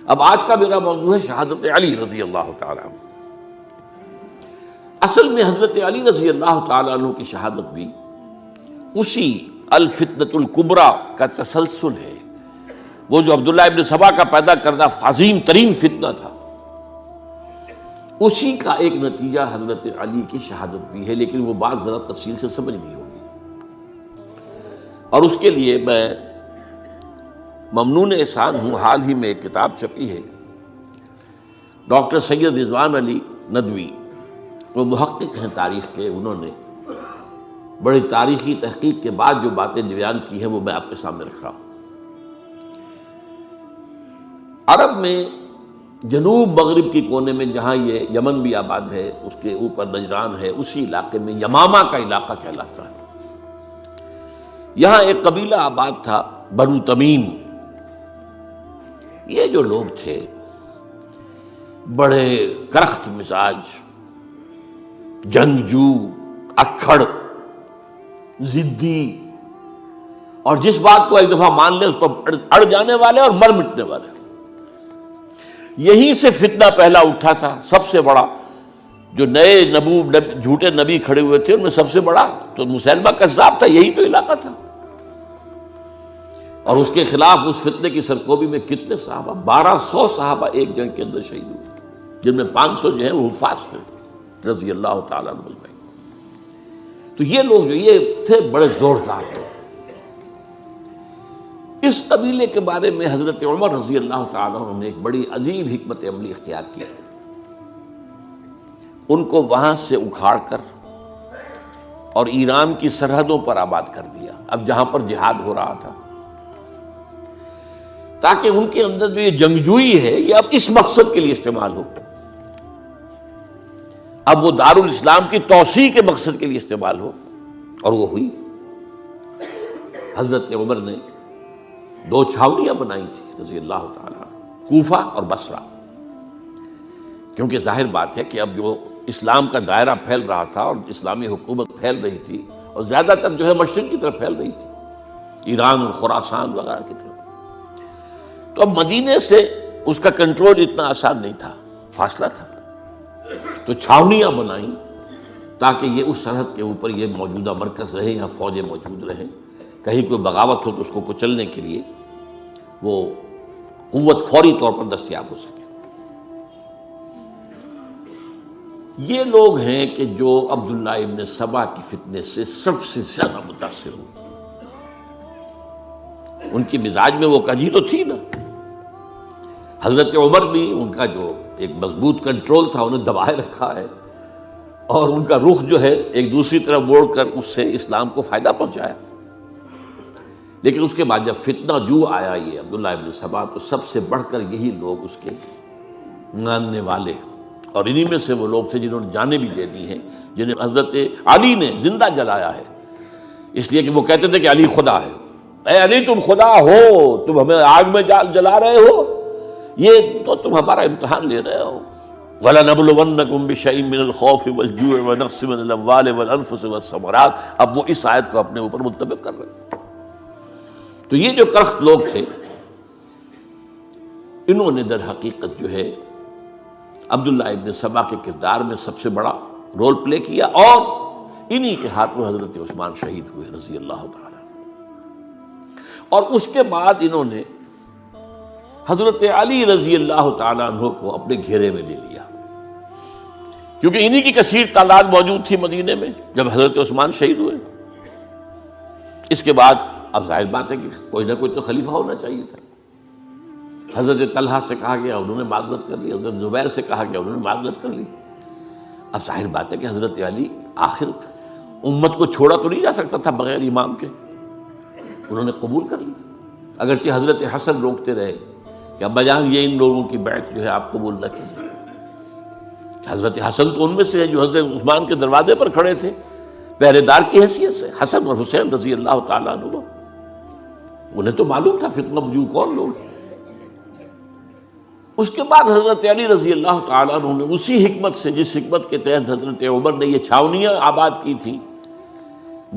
اب آج کا میرا موضوع ہے شہادت علی رضی اللہ تعالیٰ عنہ۔ اصل میں حضرت علی رضی اللہ تعالیٰ عنہ کی شہادت بھی اسی الفتنۃ الکبریٰ کا تسلسل ہے۔ وہ جو عبداللہ ابن سبا کا پیدا کردہ عظیم ترین فتنہ تھا، اسی کا ایک نتیجہ حضرت علی کی شہادت بھی ہے، لیکن وہ بات ذرا تفصیل سے سمجھنی ہوگی۔ اور اس کے لیے میں ممنون احسان ہوں، حال ہی میں ایک کتاب چھپی ہے، ڈاکٹر سید رضوان علی ندوی، وہ محقق ہیں تاریخ کے، انہوں نے بڑی تاریخی تحقیق کے بعد جو باتیں بیان کی ہیں وہ میں آپ کے سامنے رکھ رہا ہوں۔ عرب میں جنوب مغرب کی کونے میں جہاں یہ یمن بھی آباد ہے، اس کے اوپر نجران ہے، اسی علاقے میں یمامہ کا علاقہ کہلاتا ہے۔ یہاں ایک قبیلہ آباد تھا، بنو تمیم۔ یہ جو لوگ تھے بڑے کرخت مزاج، جنگجو، اکھڑ، ضدی، اور جس بات کو ایک دفعہ مان لیں اس پر اڑ جانے والے اور مر مٹنے والے۔ یہیں سے فتنہ پہلا اٹھا تھا۔ سب سے بڑا جو نئے جھوٹے نبی کھڑے ہوئے تھے ان میں سب سے بڑا تو مسیلمہ کذاب تھا، یہی تو علاقہ تھا۔ اور اس کے خلاف اس فتنے کی سرکوبی میں کتنے صحابہ، 1200 صحابہ ایک جنگ کے اندر شہید ہوئے، جن میں 500 جو ہیں وہ حفاظ تھے رضی اللہ تعالیٰ عنہ اجمعین۔ تو یہ لوگ جو یہ تھے بڑے زوردار تھے۔ اس قبیلے کے بارے میں حضرت عمر رضی اللہ تعالیٰ عنہ نے ایک بڑی عجیب حکمت عملی اختیار کی۔ ان کو وہاں سے اکھاڑ کر اور ایران کی سرحدوں پر آباد کر دیا، اب جہاں پر جہاد ہو رہا تھا، تاکہ ان کے اندر جو یہ جنگجوئی ہے یہ اب اس مقصد کے لیے استعمال ہو، اب وہ دارالاسلام کی توسیع کے مقصد کے لیے استعمال ہو، اور وہ ہوئی۔ حضرت عمر نے 2 چھاؤنیاں بنائی تھی رضی اللہ تعالیٰ، کوفہ اور بصرہ، کیونکہ ظاہر بات ہے کہ اب جو اسلام کا دائرہ پھیل رہا تھا اور اسلامی حکومت پھیل رہی تھی، اور زیادہ تر جو ہے مشرق کی طرف پھیل رہی تھی، ایران اور خراسان وغیرہ کی طرف، تو اب مدینے سے اس کا کنٹرول اتنا آسان نہیں تھا، فاصلہ تھا، تو چھاؤنیاں بنائیں تاکہ یہ اس سرحد کے اوپر یہ موجودہ مرکز رہے، یہاں فوجیں موجود رہیں، کہیں کوئی بغاوت ہو تو اس کو کچلنے کے لیے وہ قوت فوری طور پر دستیاب ہو سکے۔ یہ لوگ ہیں کہ جو عبداللہ ابن سبا کی فتنے سے سب سے زیادہ متاثر ہوئے۔ ان کی مزاج میں وہ کجی تو تھی نا۔ حضرت عمر بھی ان کا جو ایک مضبوط کنٹرول تھا انہیں دبائے رکھا ہے، اور ان کا رخ جو ہے ایک دوسری طرف موڑ کر اس سے اسلام کو فائدہ پہنچایا۔ لیکن اس کے بعد جب فتنہ جو آیا یہ عبداللہ ابن سبا، تو سب سے بڑھ کر یہی لوگ اس کے ماننے والے، اور انہی میں سے وہ لوگ تھے جنہوں نے جانیں بھی دے دی ہیں، جنہیں حضرت علی نے زندہ جلایا ہے، اس لیے کہ وہ کہتے تھے کہ علی خدا ہے۔ اے علی تم خدا ہو، تم ہمیں آگ میں جلا رہے ہو، یہ تو تم ہمارا امتحان لے رہے ہو۔ وَلَنَبْلُوَنَّكُمْ بِشَيْءٍ مِّنَ الْخَوْفِ وَالْجُوعِ وَنَقْصٍ مِّنَ الْأَمْوَالِ وَالْأَنفُسِ وَالثَّمَرَاتِ۔ اب وہ اس آیت کو اپنے اوپر منطبق کر رہے ہیں۔ تو یہ جو کرخت لوگ تھے، انہوں نے در حقیقت جو ہے عبداللہ ابن سبا کے کردار میں سب سے بڑا رول پلے کیا، اور انہی کے ہاتھوں حضرت عثمان شہید ہوئے رضی اللہ تعالیٰ۔ اور اس کے بعد انہوں نے حضرت علی رضی اللہ تعالیٰ عنہ کو اپنے گھیرے میں لے لیا، کیونکہ انہی کی کثیر تعداد موجود تھی مدینے میں جب حضرت عثمان شہید ہوئے۔ اس کے بعد اب ظاہر بات ہے کہ کوئی نہ کوئی تو خلیفہ ہونا چاہیے تھا۔ حضرت طلحہ سے کہا گیا، انہوں نے معذرت کر لی، حضرت زبیر سے کہا گیا، انہوں نے معذرت کر لی۔ اب ظاہر بات ہے کہ حضرت علی آخر امت کو چھوڑا تو نہیں جا سکتا تھا بغیر امام کے، انہوں نے قبول کر لی، اگرچہ حضرت حسن روکتے رہے کہ ابا جان یہ ان لوگوں کی بیعت جو ہے آپ قبول نہ کیجیے۔ حضرت حسن تو ان میں سے ہیں جو حضرت عثمان کے دروازے پر کھڑے تھے پہرے دار کی حیثیت سے، حسن اور حسین رضی اللہ تعالیٰ عنہ، انہیں تو معلوم تھا فتنہ جو کون لوگ ہیں۔ اس کے بعد حضرت علی رضی اللہ تعالیٰ عنہ نے اسی حکمت سے، جس حکمت کے تحت حضرت عمر نے یہ چھاونیاں آباد کی تھی،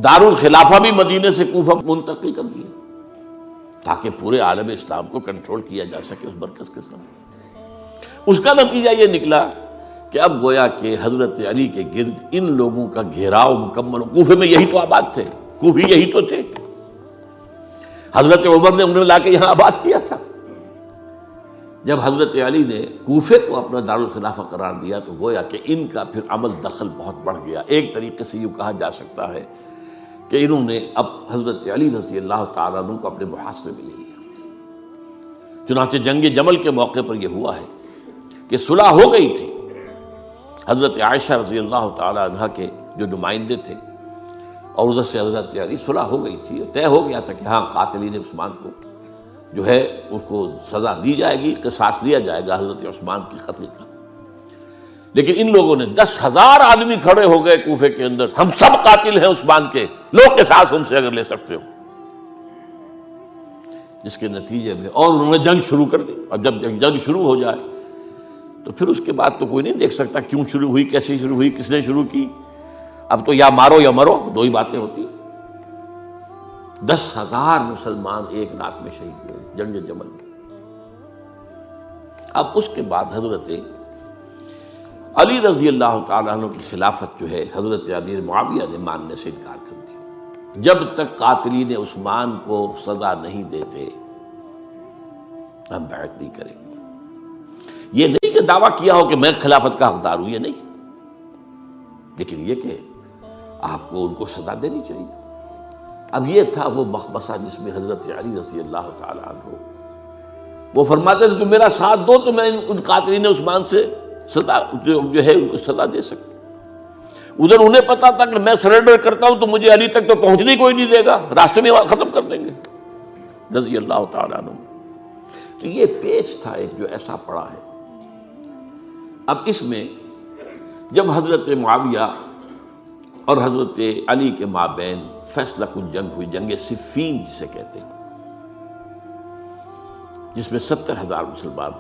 دارالخلافہ بھی مدینے سے کوفہ منتقل کر دیا، تاکہ پورے عالم اسلام کو کنٹرول کیا جا سکے اس مرکز کے ساتھ۔ اس کا نتیجہ یہ نکلا کہ اب گویا کہ حضرت علی کے گرد ان لوگوں کا گھیراؤ مکمل، کوفے میں یہی تو آباد تھے، کوفی یہی تو تھے، حضرت عمر نے انہیں لا کے یہاں آباد کیا تھا۔ جب حضرت علی نے کوفے کو اپنا دارالخلافہ قرار دیا تو گویا کہ ان کا پھر عمل دخل بہت بڑھ گیا۔ ایک طریقے سے یوں کہا جا سکتا ہے کہ انہوں نے اب حضرت علی رضی اللہ تعالیٰ عنہ کو اپنے محاصرے میں لے لیا۔ چنانچہ جنگ جمل کے موقع پر یہ ہوا ہے کہ صلح ہو گئی تھی، حضرت عائشہ رضی اللہ تعالیٰ عنہ کے جو نمائندے تھے اور ادھر سے حضرت علی، صلح ہو گئی تھی، طے ہو گیا تھا کہ ہاں قاتلین عثمان کو جو ہے ان کو سزا دی جائے گی، قصاص لیا جائے گا حضرت عثمان کی قتل کا۔ لیکن ان لوگوں نے 10,000 آدمی کھڑے ہو گئے کوفے کے اندر، ہم سب قاتل ہیں عثمان کے، لو قصاص ان سے اگر لے سکتے ہو، جس کے نتیجے میں اور انہوں نے جنگ شروع کر دی۔ اور جب جنگ شروع ہو جائے تو پھر اس کے بعد تو کوئی نہیں دیکھ سکتا کیوں شروع ہوئی، کیسے شروع ہوئی، کس نے شروع کی۔ اب تو یا مارو یا مرو، دو ہی باتیں ہوتی۔ 10,000 مسلمان ایک رات میں شہید ہوئے جنگ جمل میں۔ اب اس کے بعد حضرت علی رضی اللہ تعالیٰ عنہ کی خلافت جو ہے حضرت امیر معاویہ نے ماننے سے انکار کر دیا۔ جب تک قاتلین عثمان کو سزا نہیں دیتے ہم بیعت نہیں کریں گے۔ یہ نہیں کہ دعویٰ کیا ہو کہ میں خلافت کا حقدار ہوں، یہ نہیں، لیکن یہ کہ آپ کو ان کو سزا دینی چاہیے۔ اب یہ تھا وہ مخمصہ جس میں حضرت علی رضی اللہ تعالیٰ عنہ وہ فرماتے تھے تم میرا ساتھ دو تو میں ان قاتلین عثمان سے سزا جو ہے ان کو سزا دے سکتا۔ ادھر انہیں پتا تھا کہ میں سرنڈر کرتا ہوں تو مجھے علی تک تو پہنچنے کوئی نہیں دے گا، راستے میں ختم کر دیں گے رضی اللہ تعالیٰ عنہ۔ تو یہ پیچ تھا ایک جو ایسا پڑا ہے۔ اب اس میں جب حضرت معاویہ اور حضرت علی کے مابین فیصلہ کن جنگ ہوئی، جنگ صفین جسے کہتے ہیں، جس میں 70,000 مسلمان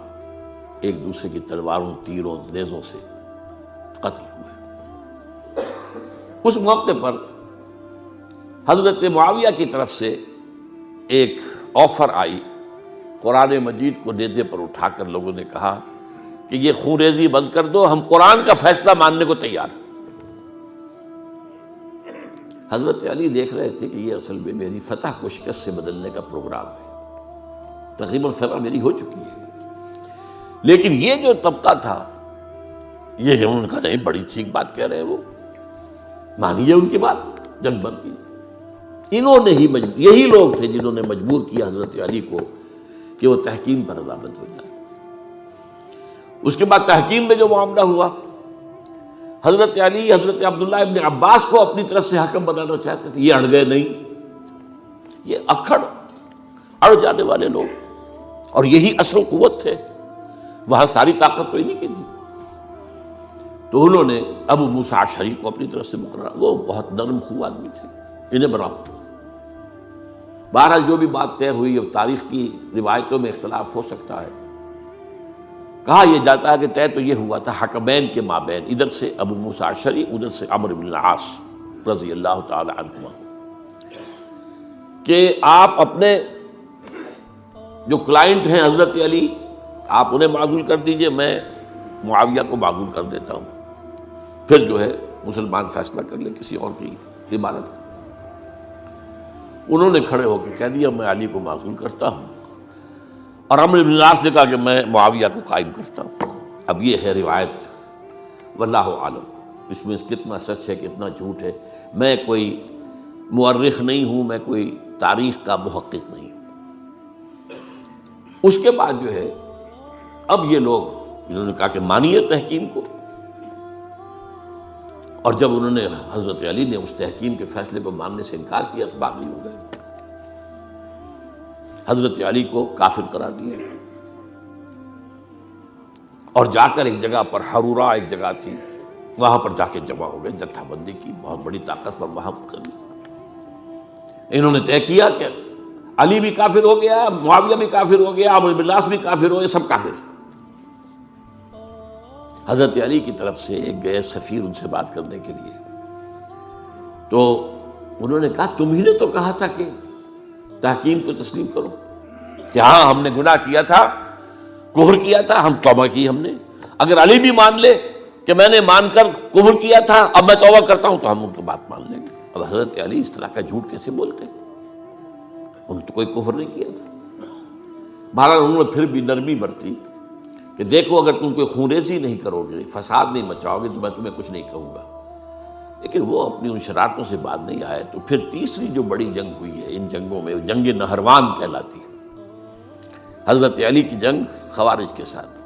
ایک دوسرے کی تلواروں، تیروں، نیزوں سے قتل ہوئے۔ اس موقع پر حضرت معاویہ کی طرف سے ایک آفر آئی، قرآن مجید کو نیزے پر اٹھا کر لوگوں نے کہا کہ یہ خون ریزی بند کر دو، ہم قرآن کا فیصلہ ماننے کو تیار ہیں۔ حضرت علی دیکھ رہے تھے کہ یہ اصل میں میری فتح کو شکست سے بدلنے کا پروگرام ہے، تقریباً فتح میری ہو چکی ہے، لیکن یہ جو طبقہ تھا یہ انہوں نے کہا نہیں بڑی ٹھیک بات کہہ رہے ہیں، وہ مانیے ان کی بات، جنگ بند کی۔ انہوں نے ہی یہی لوگ تھے جنہوں نے مجبور کیا حضرت علی کو کہ وہ تحکیم پر رضامند ہو جائے۔ اس کے بعد تحکیم میں جو معاملہ ہوا، حضرت علی حضرت عبداللہ ابن عباس کو اپنی طرف سے حکم بنانا چاہتے تھے، یہ اڑ گئے نہیں۔ یہ اڑ جانے والے لوگ، اور یہی اصل قوت تھے، وہاں ساری طاقت تو انہیں کی تھی۔ تو انہوں نے ابو موسیٰ اشعری کو اپنی طرف سے مقرر، وہ بہت نرم خو آدمی تھے، انہیں بناؤ۔ بہرحال جو بھی بات طے ہوئی، اب تاریخ کی روایتوں میں اختلاف ہو سکتا ہے، کہا یہ جاتا ہے کہ طے تو یہ ہوا تھا حکمین کے مابین، ادھر سے ابو موسیٰ اشعری، ادھر سے عمرو بن العاص رضی اللہ تعالی عنہما، کہ آپ اپنے جو کلائنٹ ہیں حضرت علی آپ انہیں معزول کر دیجئے، میں معاویہ کو معزول کر دیتا ہوں، پھر جو ہے مسلمان فیصلہ کر لیں کسی اور کی عمارت۔ انہوں نے کھڑے ہو کے کہہ دیا میں علی کو معزول کرتا ہوں، اور عمرو بن العاص نے کہا کہ میں معاویہ کو قائم کرتا ہوں۔ اب یہ ہے روایت، واللہ عالم اس میں کتنا سچ ہے کتنا جھوٹ ہے، میں کوئی مورخ نہیں ہوں، میں کوئی تاریخ کا محقق نہیں ہوں۔ اس کے بعد جو ہے اب یہ لوگ انہوں نے کہا کہ مانیے تحکیم کو، اور جب انہوں نے حضرت علی نے اس تحکیم کے فیصلے کو ماننے سے انکار کیا تو باغی ہو گئے، حضرت علی کو کافر قرار دیا، اور جا کر ایک جگہ پر حرورہ ایک جگہ تھی وہاں پر جا کے جمع ہو گئے، جتھا بندی کی، بہت بڑی طاقت پر وہاں کری۔ انہوں نے طے کیا کہ علی بھی کافر ہو گیا، معاویہ بھی کافر ہو گیا، عمرو بن العاص بھی کافر ہو گئے، سب کافر ہیں۔ حضرت علی کی طرف سے ایک گئے سفیر ان سے بات کرنے کے لیے، تو انہوں نے کہا تم ہی نے تو کہا تھا کہ تحکیم کو تسلیم کرو، کہ ہاں ہم نے گناہ کیا تھا، کفر کیا تھا، ہم توبہ کی ہم نے۔ اگر علی بھی مان لے کہ میں نے مان کر کفر کیا تھا، اب میں توبہ کرتا ہوں، تو ہم ان کی بات مان لیں گے۔ اب حضرت علی اس طرح کا جھوٹ کیسے بولتے؟ انہوں نے تو کوئی کفر نہیں کیا تھا۔ بہرحال انہوں نے پھر بھی نرمی برتی کہ دیکھو اگر تم کوئی خونریزی نہیں کرو گے، فساد نہیں مچاؤ گے، تو میں تمہیں کچھ نہیں کہوں گا۔ لیکن وہ اپنی ان شرارتوں سے بعد نہیں آئے۔ تو پھر تیسری جو بڑی جنگ ہوئی ہے ان جنگوں میں، جنگ نہروان کہلاتی ہے، حضرت علی کی جنگ خوارج کے ساتھ،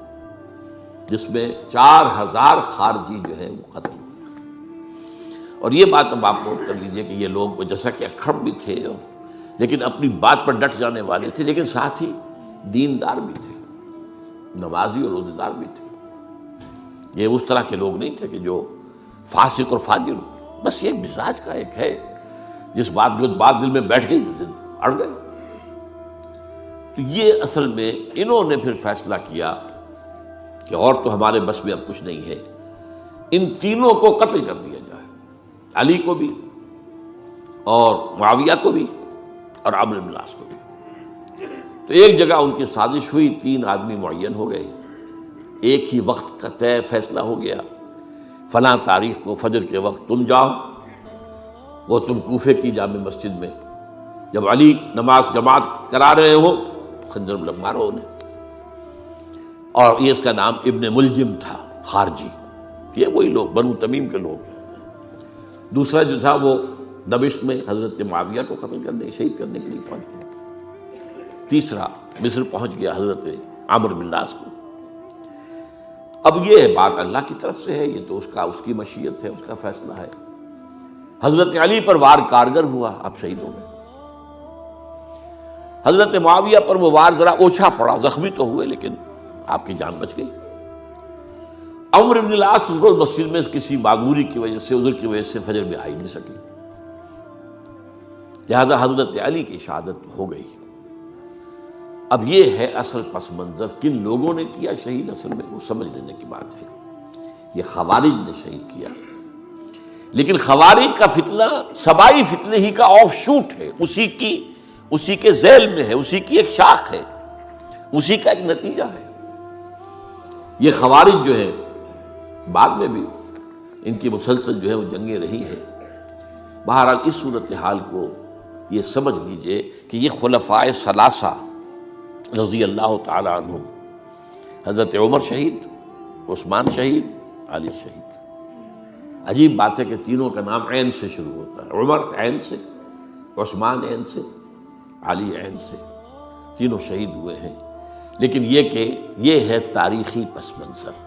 جس میں 4000 خارجی جو ہیں وہ ختم ہوئے۔ اور یہ بات اب آپ نوٹ کر لیجئے کہ یہ لوگ جیسا کہ اکھڑ بھی تھے لیکن اپنی بات پر ڈٹ جانے والے تھے، لیکن ساتھ ہی دیندار بھی تھے، نمازی اور روزہ دار بھی تھے۔ یہ اس طرح کے لوگ نہیں تھے کہ جو فاسق اور فاجر ہو، بس یہ مزاج کا ایک ہے، جو بات دل میں بیٹھ گئی اڑ گئے۔ تو یہ اصل میں انہوں نے پھر فیصلہ کیا کہ اور تو ہمارے بس میں اب کچھ نہیں ہے، ان تینوں کو قتل کر دیا جائے، علی کو بھی اور معاویہ کو بھی اور عمرو بن العاص کو بھی۔ تو ایک جگہ ان کی سازش ہوئی، 3 آدمی معین ہو گئے، ایک ہی وقت کا طے فیصلہ ہو گیا، فلاں تاریخ کو فجر کے وقت تم جاؤ، وہ تم کوفے کی جامع مسجد میں، جب علی نماز جماعت کرا رہے ہو خنجر مارو انہیں۔ اور یہ اس کا نام ابن ملجم تھا، خارجی، یہ وہی لوگ بنو تمیم کے لوگ۔ دوسرا جو تھا وہ دمشق میں حضرت معاویہ کو قتل کرنے، شہید کرنے کے لیے پہنچ گیا۔ تیسرا مصر پہنچ گیا حضرت عمرو بن العاص کو۔ اب یہ بات اللہ کی طرف سے ہے، یہ تو اس کی مشیت ہے، اس کا فیصلہ ہے۔ حضرت علی پر وار کارگر ہوا، اب شہید ہو گئے۔ حضرت معاویہ پر وہ وار ذرا اوچھا پڑا، زخمی تو ہوئے لیکن آپ کی جان بچ گئی۔ عمرو بن العاص اس روز مسجد میں کسی معذوری کی وجہ سے، عذر کی وجہ سے فجر میں آئی نہیں سکی، لہذا حضرت علی کی شہادت ہو گئی۔ اب یہ ہے اصل پس منظر، کن لوگوں نے کیا شہید، اصل میں وہ سمجھ لینے کی بات ہے۔ یہ خوارج نے شہید کیا، لیکن خوارج کا فتنہ سبائی فتنے ہی کا آف شوٹ ہے، اسی کے ذیل میں ہے، اسی کی ایک شاخ ہے، اسی کا ایک نتیجہ ہے۔ یہ خوارج جو ہے بعد میں بھی ان کی مسلسل جو ہے وہ جنگیں رہی ہیں۔ بہرحال اس صورتحال کو یہ سمجھ لیجئے کہ یہ خلفائے ثلاثہ رضی اللہ تعالی عنہم، حضرت عمر شہید، عثمان شہید، علی شہید۔ عجیب بات ہے کہ تینوں کا نام عین سے شروع ہوتا ہے، عمر عین سے، عثمان عین سے، علی عین سے، تینوں شہید ہوئے ہیں۔ لیکن یہ کہ یہ ہے تاریخی پس منظر۔